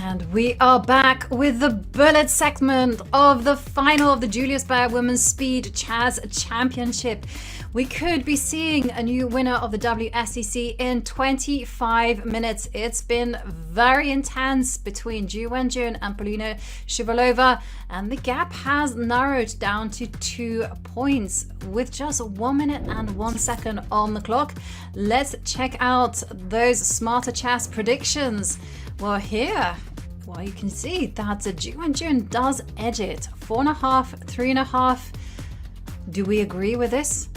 And we are back with the bullet segment of the final of the Julius Baer Women's Speed Chess Championship. We could be seeing a new winner of the WSCC in 25 minutes. It's been very intense between Wenjun and Polina Shuvalova, and the gap has narrowed down to 2 points with just 1 minute and 1 second on the clock. Let's check out those smarter chess predictions. Well, here, you can see that Wenjun does edge it. 4.5, 3.5. Do we agree with this?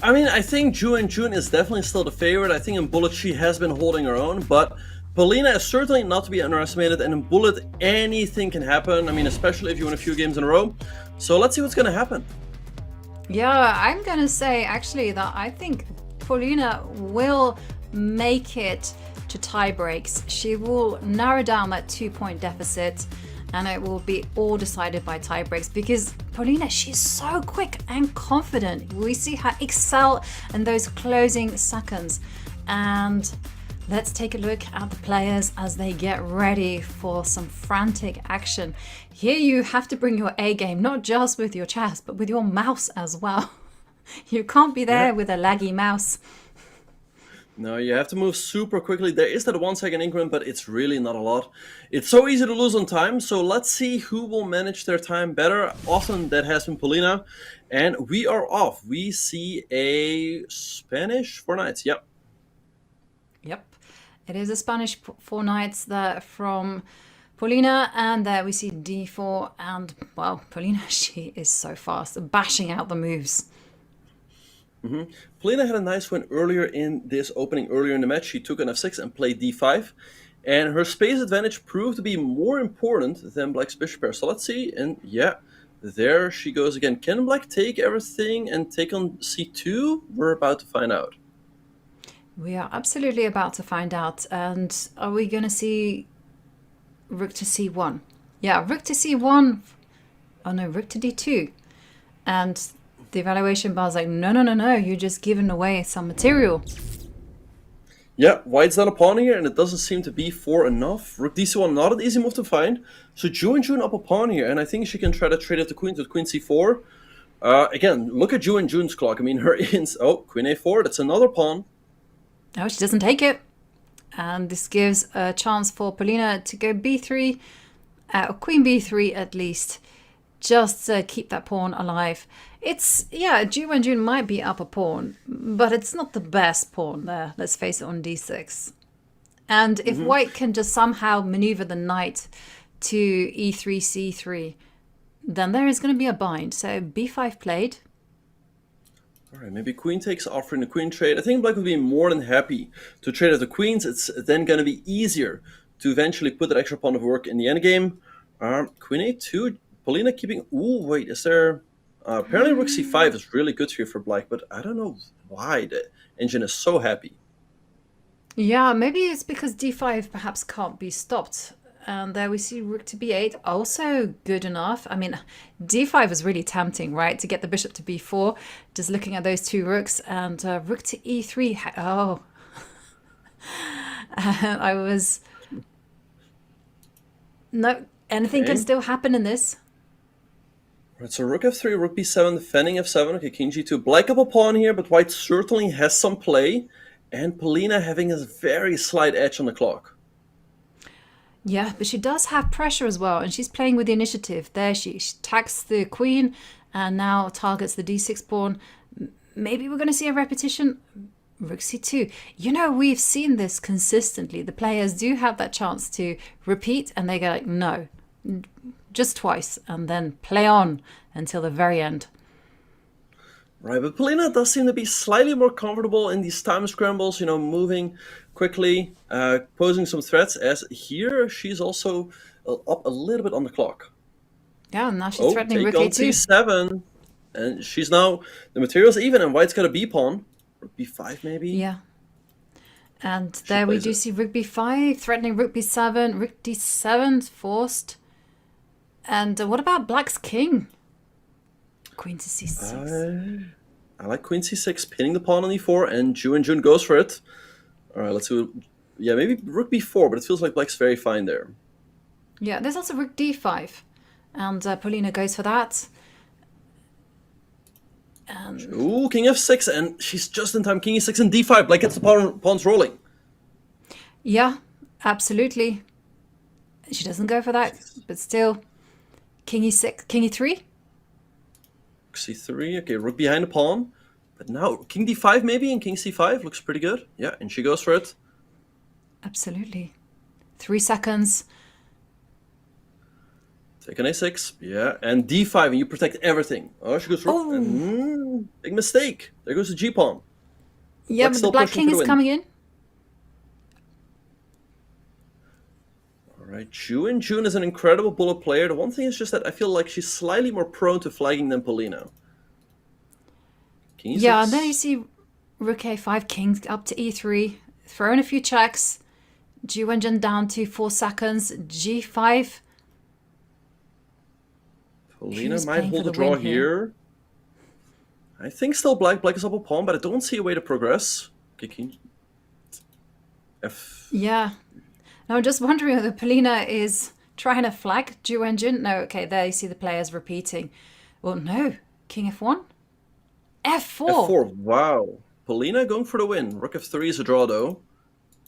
I mean, I think Wenjun is definitely still the favorite. I think in bullet she has been holding her own, but Polina is certainly not to be underestimated, and in bullet anything can happen. I mean, especially if you win a few games in a row. So let's see what's going to happen. Yeah, I'm going to say actually that I think Polina will make it to tie breaks. She will narrow down that 2-point deficit, and it will be all decided by tie breaks because Polina, she's so quick and confident. We see her excel in those closing seconds. And let's take a look at the players as they get ready for some frantic action. Here you have to bring your A game, not just with your chess, but with your mouse as well. You can't be there with a laggy mouse. No, you have to move super quickly. There is that 1 second increment, but it's really not a lot. It's so easy to lose on time, so let's see who will manage their time better. Often that has been Polina, and we are off. We see a Spanish 4 knights, yep. Yep, it is a Spanish 4 knights that from Polina, and there we see d4, and well, Polina, she is so fast, bashing out the moves. Polina had a nice win earlier in this opening, earlier in the match. She took an f6 and played d5. And her space advantage proved to be more important than Black's bishop pair. So let's see. And yeah, there she goes again. Can Black take everything and take on c2? We're about to find out. We are absolutely about to find out. And are we going to see rook to c1? Yeah, rook to c1. Oh no, rook to d2. And the evaluation bar is like, no, you're just giving away some material. Yeah, white's not a pawn here, and it doesn't seem to be for enough. Rook d1, not an easy move to find. So Wenjun up a pawn here, and I think she can try to trade up the queen with queen c4. Again, look at Wenjun's clock. I mean, her ins. Oh, queen a4, that's another pawn. No, she doesn't take it. And this gives a chance for Polina to go b3, queen b3 at least, just to keep that pawn alive. It's, yeah, Wenjun might be up a pawn, but it's not the best pawn there, let's face it, on d6. And if white can just somehow maneuver the knight to e3, c3, then there is going to be a bind. So b5 played. All right, maybe queen takes, offering the queen trade. I think Black would be more than happy to trade at the queens. It's then going to be easier to eventually put that extra pawn of work in the endgame. Queen a2, Polina keeping... Ooh, wait, is there... apparently rook c5 is really good here for Black, but I don't know why the engine is so happy. Yeah, maybe it's because d5 perhaps can't be stopped. And there we see rook to b8, also good enough. I mean, d5 is really tempting, right? To get the bishop to b4, just looking at those 2 rooks. And rook to e3, oh. I was... No, anything can still happen in this. Right, so rook f3, rook b7, defending f7. Okay, king g2. Black up a pawn here, but white certainly has some play. And Polina having a very slight edge on the clock. Yeah, but she does have pressure as well, and she's playing with the initiative. There she attacks the queen and now targets the d6 pawn. Maybe we're going to see a repetition. Rook c2. You know, we've seen this consistently. The players do have that chance to repeat, and they go like, no, just twice, and then play on until the very end. Right, but Polina does seem to be slightly more comfortable in these time scrambles, you know, moving quickly, posing some threats, as here she's also up a little bit on the clock. Yeah, now she's threatening rook a2. c7, and she's now, the material's even, and white's got a b-pawn. Rook b5 maybe? Yeah. And there we do see rook b5, threatening rook b7, rook d7 forced. And what about Black's king? Queen to c6. I like queen c6, pinning the pawn on e4, and Wenjun goes for it. All right, let's see what Yeah, maybe rook b4, but it feels like black's very fine there. Yeah, there's also rook d5. And Polina goes for that. Ooh, king f6, and she's just in time. King e6 and d5. Black gets the pawns rolling. Yeah, absolutely. She doesn't go for that, but still. King e6, king e3. Rook c3. Okay, rook behind the pawn. But now king d5 maybe, and king c5 looks pretty good. Yeah, and she goes for it. Absolutely. 3 seconds. Take an a6. Yeah, and d5, and you protect everything. Oh, she goes rook. Oh. And, big mistake. There goes the g-pawn. Yeah, but the black king is coming in. Right, Wenjun is an incredible bullet player. The one thing is just that I feel like she's slightly more prone to flagging than Polina. King e6. Yeah, and then you see rook a5, king up to e3, throw in a few checks. Wenjun down to 4 seconds. g5. Polina might hold a draw here. I think still black is up a pawn, but I don't see a way to progress. Okay, king. F. Yeah. Now I'm just wondering whether Polina is trying to flag Wenjun. No, okay, there you see the players repeating. Well, no. King f1? f4. f4, wow. Polina going for the win. Rook f3 is a draw, though.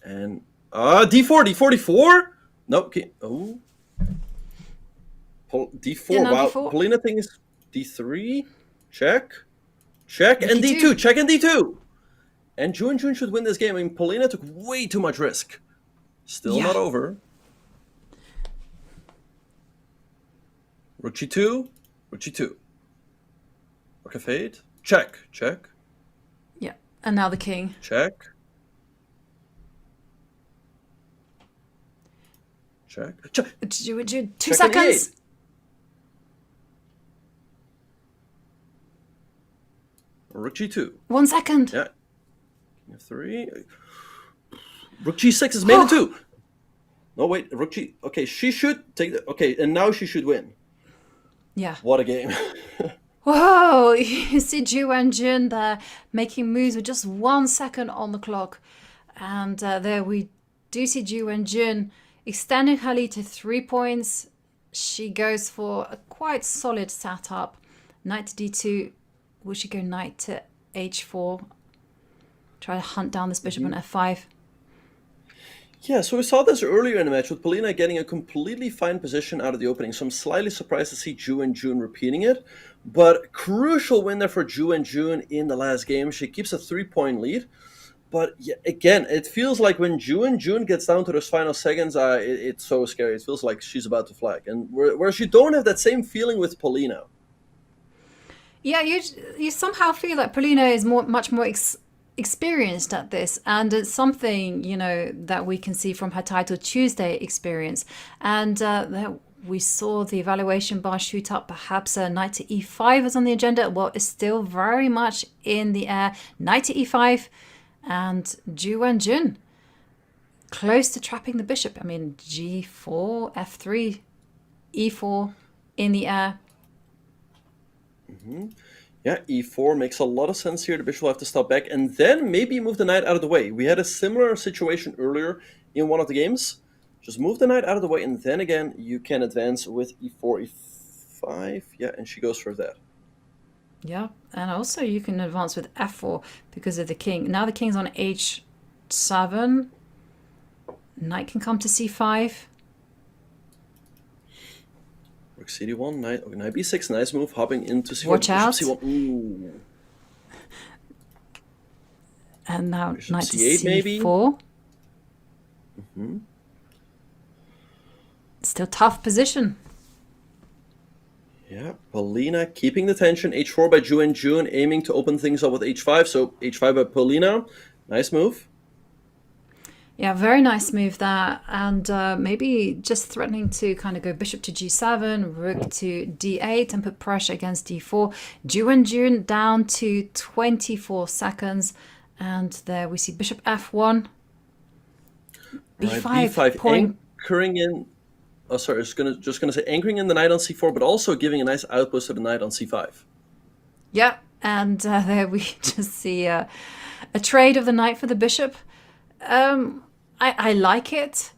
And, d4, d4? No, okay. Oh. D4, Yeah, no, wow. D4. Polina thing is d3. Check. Check, and D2. d2. Check and d2. And Wenjun should win this game. I mean, Polina took way too much risk. Still not over. Rook g2. Rook g2. Rook f8. Check. Check. Yeah, and now the king. Check. Check. Check. 2 Check seconds. Rook g2. 1 second. Yeah. King f3. Rook g6 is made in 2. No, wait. Rook g... Okay, she should take the... Okay, and now she should win. Yeah. What a game. Whoa! You see Wenjun there making moves with just 1 second on the clock. And there we do see Wenjun extending her lead to 3 points. She goes for a quite solid setup. Knight to d2. Will she go knight to h4? Try to hunt down this bishop on f5. Yeah, so we saw this earlier in the match with Polina getting a completely fine position out of the opening. So I'm slightly surprised to see Wenjun repeating it. But crucial win there for Wenjun in the last game. She keeps a 3-point lead. But yeah, again, it feels like when Wenjun gets down to those final seconds, it's so scary. It feels like she's about to flag. And whereas you don't have that same feeling with Polina. Yeah, you somehow feel that Polina is much more experienced at this, and it's something that we can see from her Title Tuesday experience. And we saw the evaluation bar shoot up. Perhaps knight to e5 is on the agenda. Well, it's still very much in the air. Knight to e5, and Wenjun close to trapping the bishop. I mean, g4, f3, e4 in the air. Yeah, e4 makes a lot of sense here. The bishop will have to stop back and then maybe move the knight out of the way. We had a similar situation earlier in one of the games. Just move the knight out of the way, and then again you can advance with e4, e5. Yeah, and she goes for that. Yeah, and also you can advance with f4 because of the king. Now the king's on h7. Knight can come to c5. Rook cd1, knight b6, nice move, hopping into c4. Watch out. C1. Ooh. And now Bishop knight to c8 maybe? c4. Still tough position. Yeah, Polina keeping the tension. h4 by Wenjun, aiming to open things up with h5. So h5 by Polina. Nice move. Yeah, very nice move there. And maybe just threatening to kind of go bishop to g7, rook to d8 and put pressure against d4. Wenjun down to 24 seconds. And there we see bishop f1. b5, Right, b5 point. anchoring in. Oh, sorry, I was just gonna say anchoring in the knight on c4, but also giving a nice outpost to the knight on c5. Yeah, and there we just see a trade of the knight for the bishop. I like it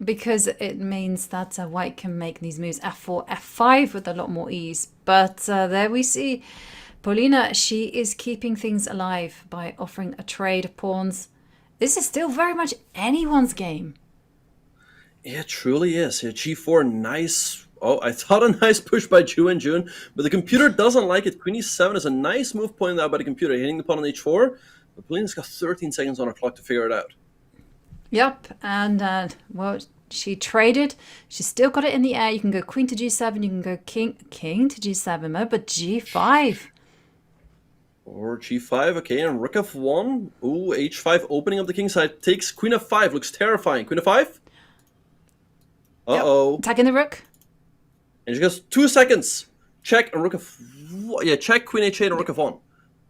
because it means that white can make these moves f4, f5 with a lot more ease. But there we see Polina, she is keeping things alive by offering a trade of pawns. This is still very much anyone's game. Yeah, it truly is. Yeah, g4, nice. Oh, I thought a nice push by Wenjun, but the computer doesn't like it. Queen e7 is a nice move pointed out by the computer, hitting the pawn on h4. But Polina's got 13 seconds on her clock to figure it out. Yep, and well, she traded. She's still got it in the air. You can go queen to g7. You can go king to g7, but g5. Or g5, okay, and rook f1. Ooh, h5, opening up the king side. Takes queen f5, looks terrifying. Queen f5? Uh-oh. Yep. Attacking the rook. And she goes 2 seconds. Check and rook f... Yeah, check queen h8 and rook f1.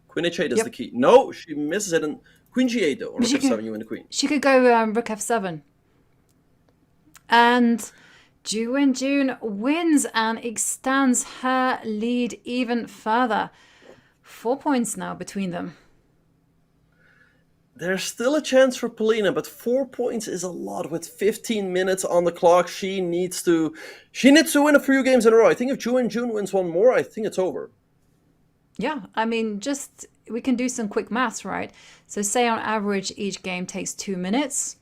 Queen h8 is the key. No, she misses it. And queen g8 though. Or rook f7, you win the queen. She could go rook f7. And Wenjun wins and extends her lead even further. 4 points now between them. There's still a chance for Polina, but 4 points is a lot. With 15 minutes on the clock, she needs to win a few games in a row. I think if Wenjun wins one more, I think it's over. Yeah, I mean, just we can do some quick maths, right? So say on average each game takes 2 minutes.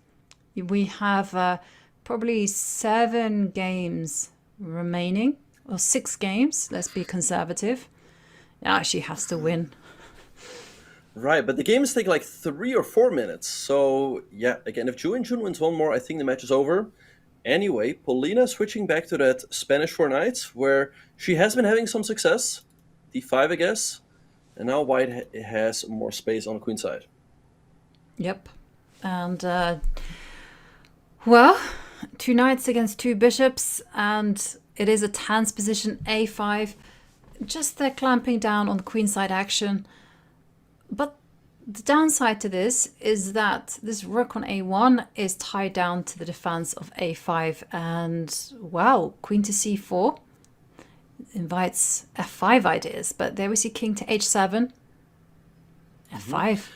We have probably 7 games remaining, or 6 games. Let's be conservative. Yeah, she has to win. Right, but the games take like 3 or 4 minutes. So yeah, again, if Wenjun wins one more, I think the match is over. Anyway, Polina switching back to that Spanish 4 knights, where she has been having some success. d5, I guess. And now white has more space on the queen side. Yep. And, well, 2 knights against 2 bishops, and it is a tense position, a5. Just they're clamping down on the queenside action. But the downside to this is that this rook on a1 is tied down to the defense of a5. And, wow, queen to c4 invites f5 ideas. But there we see king to h7, f5.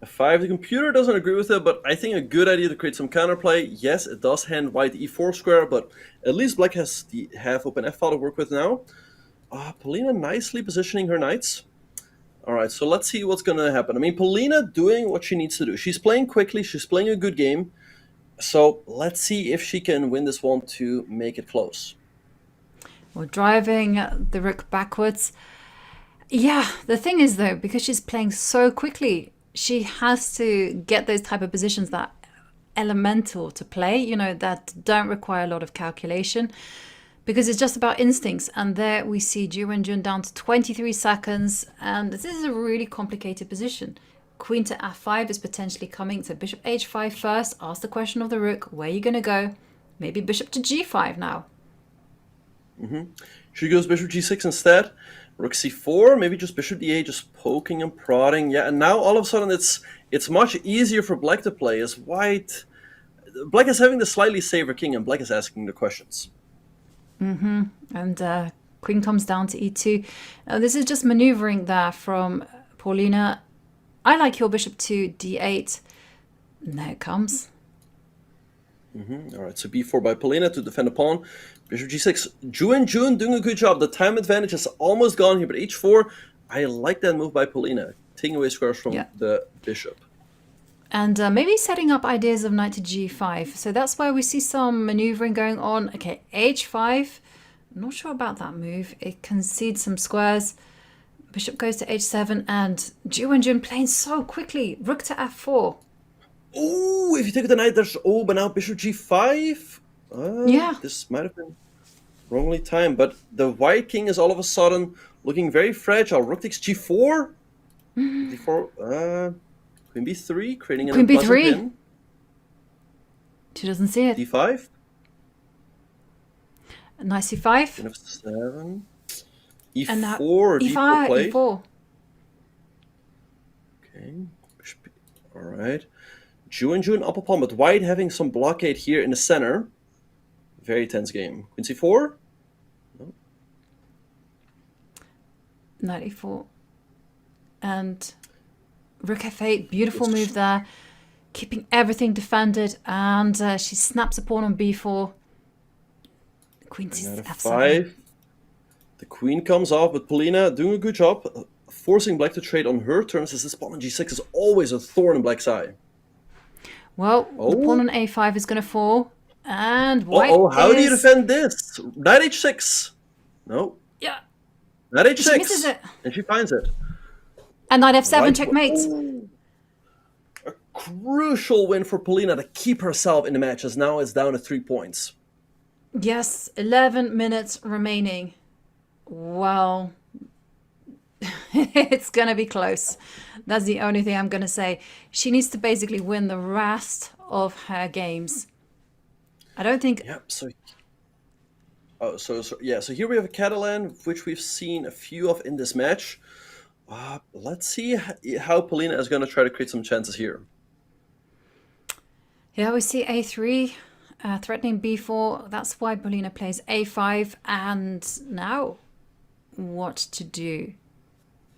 f5, the computer doesn't agree with it, but I think a good idea to create some counterplay. Yes, it does hand white the e4 square, but at least black has the half-open f-file to work with now. Polina nicely positioning her knights. All right, so let's see what's going to happen. I mean, Polina doing what she needs to do. She's playing quickly. She's playing a good game. So let's see if she can win this one to make it close. We're driving the rook backwards. Yeah, the thing is, though, because she's playing so quickly, she has to get those type of positions that elemental to play, you know, that don't require a lot of calculation, because it's just about instincts. And there we see Wenjun down to 23 seconds, and this is a really complicated position. Queen to f5 is potentially coming, so bishop h5 first. Ask the question of the rook, where are you going to go? Maybe bishop to g5 now. She goes bishop g6 instead. Rook c4, maybe just bishop d8, just poking and prodding. Yeah, and now all of a sudden it's much easier for black to play, as black is having the slightly safer king, and black is asking the questions. And queen comes down to e2. This is just maneuvering there from Polina. I like your bishop to d8. There it comes. All right, so b4 by Polina to defend the pawn. Bishop g6. Wenjun doing a good job. The time advantage is almost gone here, but h4, I like that move by Polina, taking away squares from the bishop. And maybe setting up ideas of knight to g5. So that's where we see some maneuvering going on. Okay, h5. I'm not sure about that move. It concedes some squares. Bishop goes to h7, and Wenjun playing so quickly. Rook to f4. Oh, if you take the knight, there's... Oh, but now bishop g5? Yeah. This might have been wrongly timed, but the white king is all of a sudden looking very fragile. Rook takes g4? d4, queen b3, creating an queen unpleasant b3. pin. She doesn't see it. d5. Knight c5. Queen f7. e4, And now d4 played. e4. Okay. All right. Wenjun up a pawn, but white having some blockade here in the center. Very tense game. Queen c4. No. Knight e4. And rook f8. Beautiful move there. keeping everything defended, and she snaps a pawn on b4. Queen to Knight f7. f5. The queen comes off, but Polina doing a good job, forcing black to trade on her terms, as this pawn on g6 is always a thorn in black's eye. Well, the pawn on a5 is going to fall, and white how do you defend this? Knight h6. No. Yeah. Knight h6. She misses it. And she finds it. And knight f7, White, checkmate. A crucial win for Polina to keep herself in the match, as now it's down to 3 points. Yes, 11 minutes remaining. Well, it's going to be close. That's the only thing I'm going to say. She needs to basically win the rest of her games. I don't think... Yep, so here we have a Catalan, which we've seen a few of in this match. Let's see how Polina is going to try to create some chances here. Yeah, we see a3, threatening b4. That's why Polina plays a5. And now, what to do?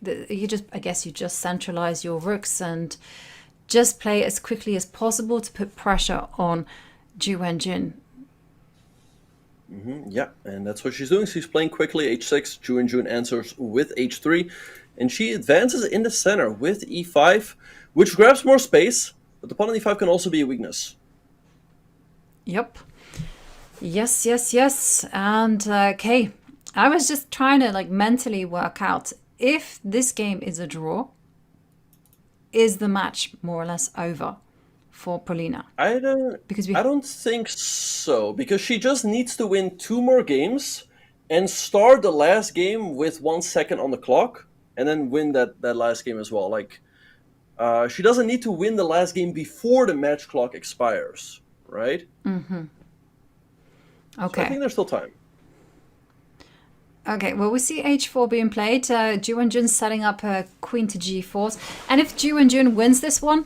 I guess you just centralize your rooks and just play as quickly as possible to put pressure on Wenjun. Yeah, and that's what she's doing. She's playing quickly h6. Wenjun answers with h3, and she advances in the center with e5, which grabs more space, but the pawn on e5 can also be a weakness. Yep. Yes. And okay, I was just trying to mentally work out if this game is a draw, is the match more or less over for Polina? I don't think so, because she just needs to win 2 more games and start the last game with 1 second on the clock, and then win that last game as well. She doesn't need to win the last game before the match clock expires, right? Mm-hmm. Okay. So I think there's still time. Okay, well, we see h4 being played. Wenjun setting up her queen to g4. And if Wenjun wins this one,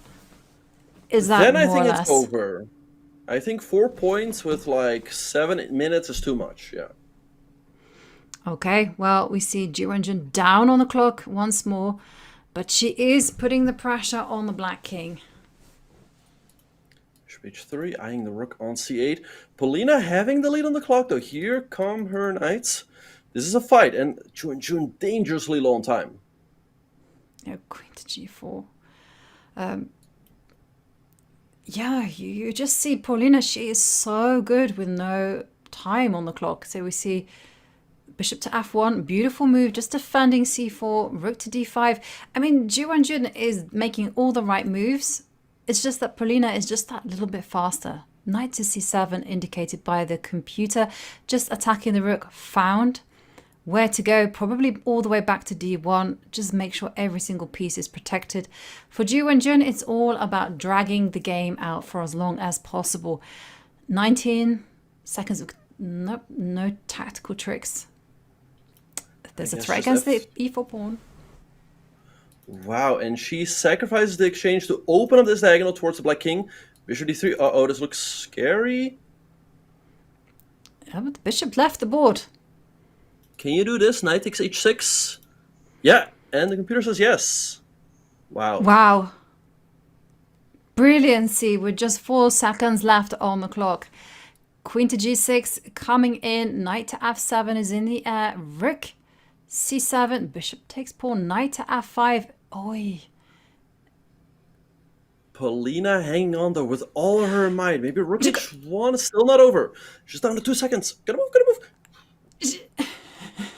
is that then I more think or it's less? over. I think 4 points with 7 minutes is too much, yeah. Okay, well, we see Wenjun down on the clock once more, but she is putting the pressure on the black king. Bishop h3, eyeing the rook on c8. Polina having the lead on the clock, though. Here come her knights. This is a fight, and Wenjun dangerously low on time. Yeah, queen to g4. Yeah, you just see Polina, she is so good with no time on the clock. So we see bishop to f1, beautiful move, just defending c4, rook to d5. I mean, Wenjun is making all the right moves. It's just that Polina is just that little bit faster. Knight to c7 indicated by the computer, just attacking the rook, found where to go, probably all the way back to d1. Just make sure every single piece is protected. For Wenjun, it's all about dragging the game out for as long as possible. 19 seconds. Nope, no tactical tricks. There's a threat against the e4 pawn. Wow, and she sacrifices the exchange to open up this diagonal towards the black king. Bishop d3. Uh-oh, this looks scary. Yeah, but the bishop left the board. Can you do this? Knight takes h6. Yeah, and the computer says yes. Wow. Wow. Brilliancy with just 4 seconds left on the clock. Queen to g6 coming in. Knight to f7 is in the air. Rook c7. Bishop takes pawn. Knight to f5. Oi. Polina hanging on though with all her might. Maybe rook h1 is still not over. She's down to 2 seconds. Gotta move.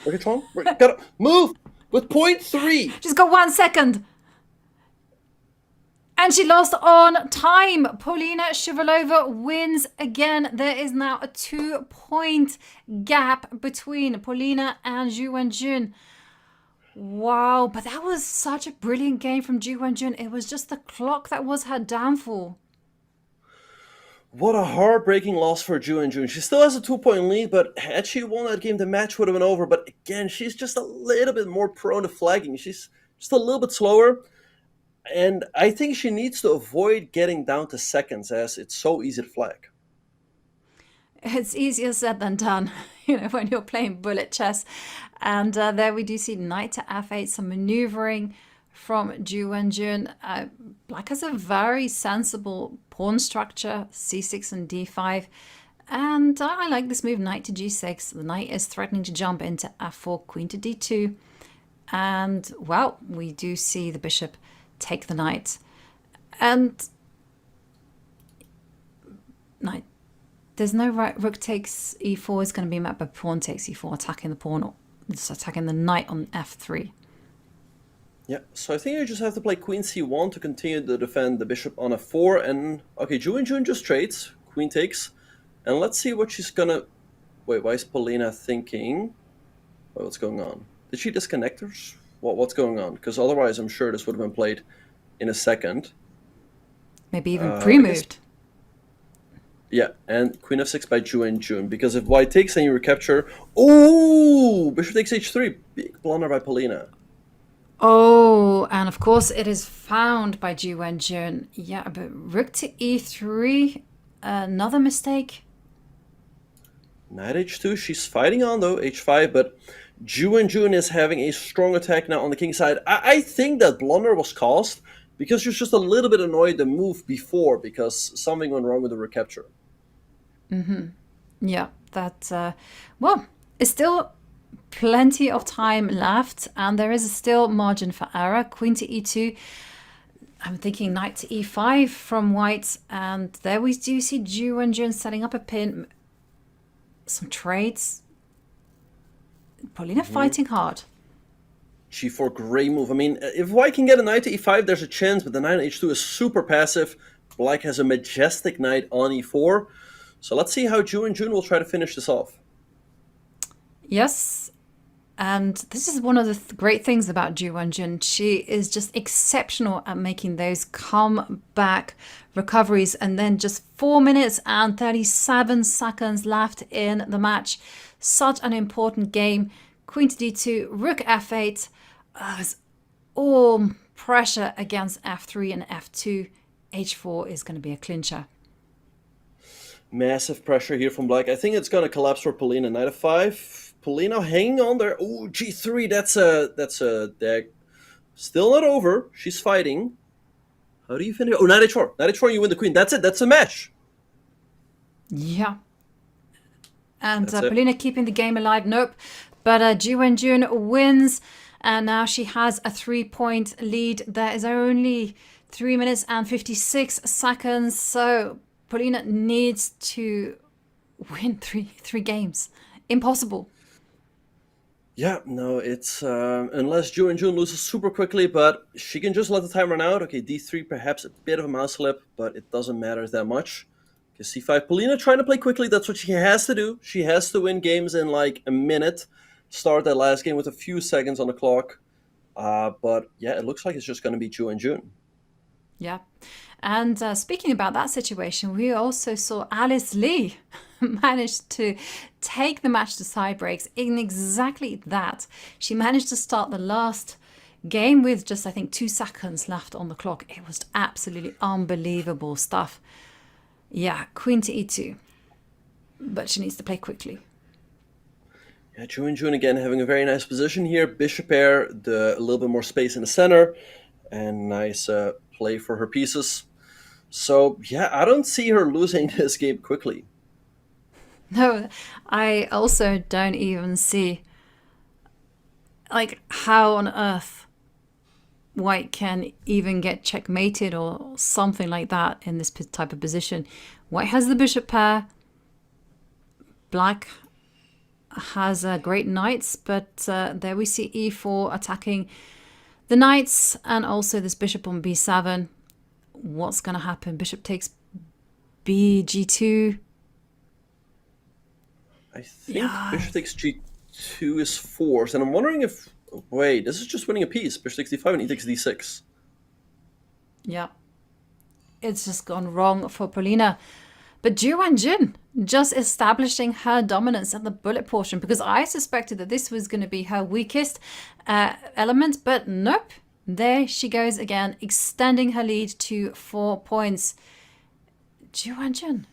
Rook h1. Gotta move with 0.3. She's got 1 second. And she lost on time. Polina Shuvalova wins again. There is now a 2-point gap between Polina and Wenjun. Wow, but that was such a brilliant game from Wenjun. It was just the clock that was her downfall. What a heartbreaking loss for Wenjun. She still has a 2-point lead, but had she won that game, the match would have been over. But again, she's just a little bit more prone to flagging. She's just a little bit slower. And I think she needs to avoid getting down to seconds, as it's so easy to flag. It's easier said than done, when you're playing bullet chess. And there we do see knight to f8, some maneuvering. from Wenjun. Black has a very sensible pawn structure, c6 and d5. And I like this move, knight to g6. The knight is threatening to jump into f4, queen to d2. And, well, we do see the bishop take the knight. And knight, there's no right. Rook takes e4 is going to be met by pawn takes e4, attacking the pawn, or just attacking the knight on f3. Yeah, so I think you just have to play queen c1 to continue to defend the bishop on f4. And, okay, Wenjun just trades, queen takes. And let's see what she's gonna... Wait, why is Polina thinking... Wait, what's going on? Did she disconnect her? What's going on? Because otherwise I'm sure this would have been played in a second. Maybe even pre-moved. Yeah, and queen f6 by Wenjun. Because if white takes, then you recapture... Oh! Bishop takes h3. Big blunder by Polina. Oh, and of course it is found by Wenjun. Yeah, but rook to e3, another mistake. Knight h2, she's fighting on though, h5, but Wenjun is having a strong attack now on the king side. I think that blunder was caused because she was just a little bit annoyed the move before because something went wrong with the recapture. Yeah, that, well, it's still plenty of time left and there is still margin for error. Queen to e2. I'm thinking knight to e5 from white, and there we do see Wenjun setting up a pin. Some trades. Polina fighting hard. g4, great move. I mean, if white can get a knight to e5, there's a chance, but the knight on h2 is super passive. Black has a majestic knight on e4. So let's see how Wenjun will try to finish this off. Yes. And this is one of the great things about Wenjun. She is just exceptional at making those comeback recoveries. And then just 4 minutes and 37 seconds left in the match. Such an important game. Queen to d2, rook f8. It's all pressure against f3 and f2. h4 is going to be a clincher. Massive pressure here from Black. I think it's going to collapse for Polina. Knight f5. Polina hanging on there. Oh, g3. That's a deck. Still not over. She's fighting. How do you finish? Oh, knight h4. Knight h4. You win the queen. That's it. That's a match. Yeah. And Polina keeping the game alive. Nope. But Wenjun wins. And now she has a 3-point lead. There is only 3 minutes and 56 seconds. So Polina needs to win three games. Impossible. Yeah, no, it's unless Wenjun loses super quickly, but she can just let the time run out. Okay, d3 perhaps a bit of a mouse slip, but it doesn't matter that much. Okay, c5, Polina trying to play quickly. That's what she has to do. She has to win games in like a minute. Start that last game with a few seconds on the clock. But yeah, it looks like it's just going to be Wenjun. Yeah. And speaking about that situation, we also saw Alice Lee managed to take the match to tie breaks in exactly that. She managed to start the last game with just, I think, 2 seconds left on the clock. It was absolutely unbelievable stuff. Yeah, queen to e2. But she needs to play quickly. Yeah, Wenjun again having a very nice position here. Bishop pair, a little bit more space in the center. And nice play for her pieces. So, yeah, I don't see her losing this game quickly. No, I also don't even see, like, how on earth white can even get checkmated or something like that in this type of position. White has the bishop pair. Black has great knights, but there we see e4 attacking the knights and also this bishop on b7. What's going to happen? Bishop takes b, g2. I think bishop takes g2 is forced, and I'm wondering if... Wait, this is just winning a piece. Bishop takes d5 and e takes d6. Yeah. It's just gone wrong for Polina. But Wenjun just establishing her dominance at the bullet portion, because I suspected that this was going to be her weakest element, but nope. There she goes again, extending her lead to 4 points. Wenjun,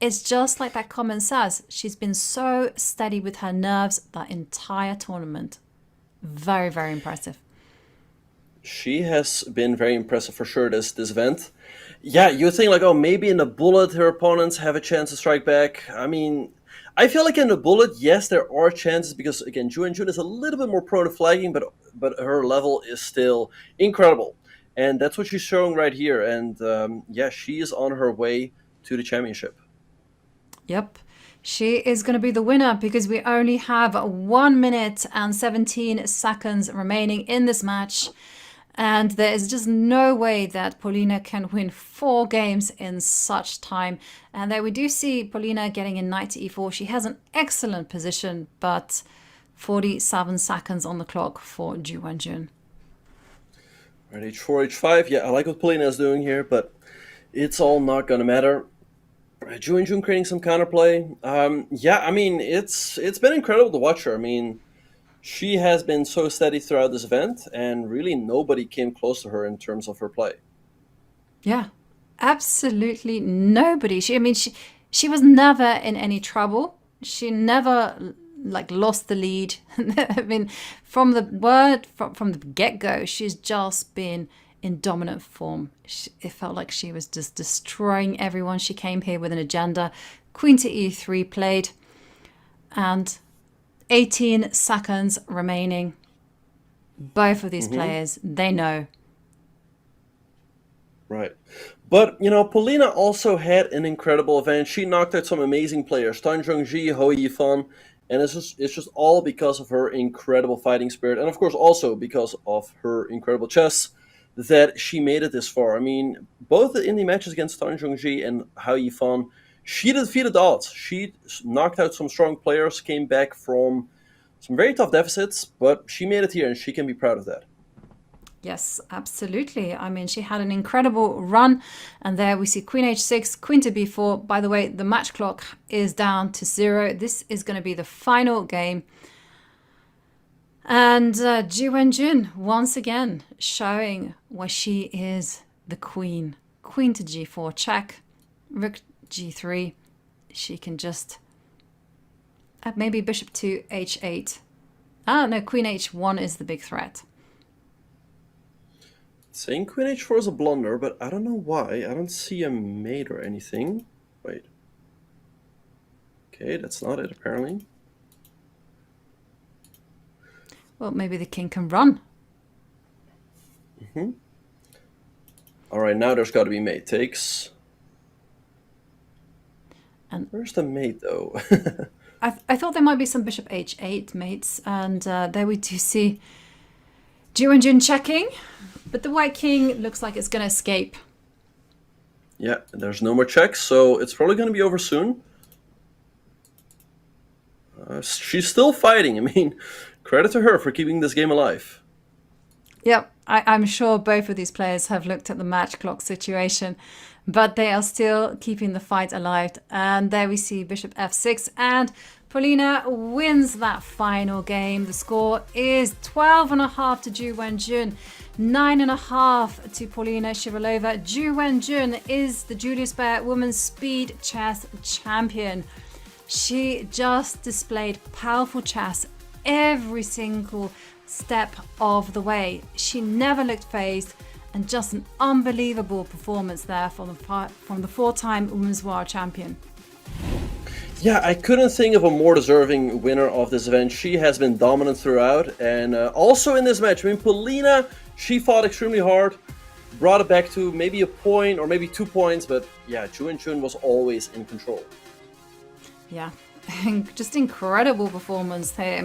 it's just like that comment says. She's been so steady with her nerves that entire tournament. Very, very impressive. She has been very impressive for sure this event. Yeah, you would think like, oh, maybe in the bullet her opponents have a chance to strike back. I mean, I feel like in the bullet, yes, there are chances because again, Wenjun is a little bit more prone to flagging, but her level is still incredible, and that's what she's showing right here. And yeah, she is on her way to the championship. Yep. She is going to be the winner because we only have 1 minute and 17 seconds remaining in this match. And there is just no way that Polina can win 4 games in such time. And there we do see Polina getting in knight to e4. She has an excellent position, but 47 seconds on the clock for Wenjun. Right, h4, h5. Yeah, I like what Polina is doing here, but it's all not going to matter. Wenjun creating some counterplay. Yeah, I mean, it's been incredible to watch her. I mean, she has been so steady throughout this event, and really nobody came close to her in terms of her play. Yeah, absolutely nobody. She was never in any trouble. She never lost the lead. I mean, from the get-go, she's just been in dominant form. It felt like she was just destroying everyone. She came here with an agenda. Queen to e3 played, and 18 seconds remaining. Both of these players, they know. Right. But, you know, Polina also had an incredible event. She knocked out some amazing players, Tan Zhongji, Hou Yifan, and it's just all because of her incredible fighting spirit, and of course also because of her incredible chess that she made it this far. I mean, both in the matches against Tan Zhongji and Hou Yifan, she defeated odds. She knocked out some strong players, came back from some very tough deficits, but she made it here, and she can be proud of that. Yes, absolutely. I mean, she had an incredible run. And there we see Queen h6, Queen to b4. By the way, the match clock is down to 0. This is going to be the final game. And Wenjun, once again, showing why she is the queen. Queen to g4 check, rook g3. She can just... maybe bishop to h8. Ah, no, queen h1 is the big threat. Saying Queen h4 is a blunder, but I don't know why. I don't see a mate or anything. Wait. Okay, that's not it, apparently. Well, maybe the king can run. All right, now there's got to be mate takes. And where's the mate, though? I thought there might be some bishop h8 mates, and there we do see Wenjun checking, but the white king looks like it's going to escape. Yeah, there's no more checks, so it's probably going to be over soon. She's still fighting. I mean, credit to her for keeping this game alive. Yep, I'm sure both of these players have looked at the match clock situation, but they are still keeping the fight alive. And there we see bishop f6, and Polina wins that final game. The score is 12.5 to Wenjun, 9.5 to Polina Shuvalova. Wenjun is the Julius Baer Women's Speed Chess Champion. She just displayed powerful chess every single step of the way. She never looked phased, and just an unbelievable performance there from the 4-time Women's World Champion. Yeah, I couldn't think of a more deserving winner of this event. She has been dominant throughout, and also in this match. I mean, Polina, she fought extremely hard, brought it back to maybe a point or maybe 2 points, but yeah, Wenjun was always in control. Yeah, just incredible performance here.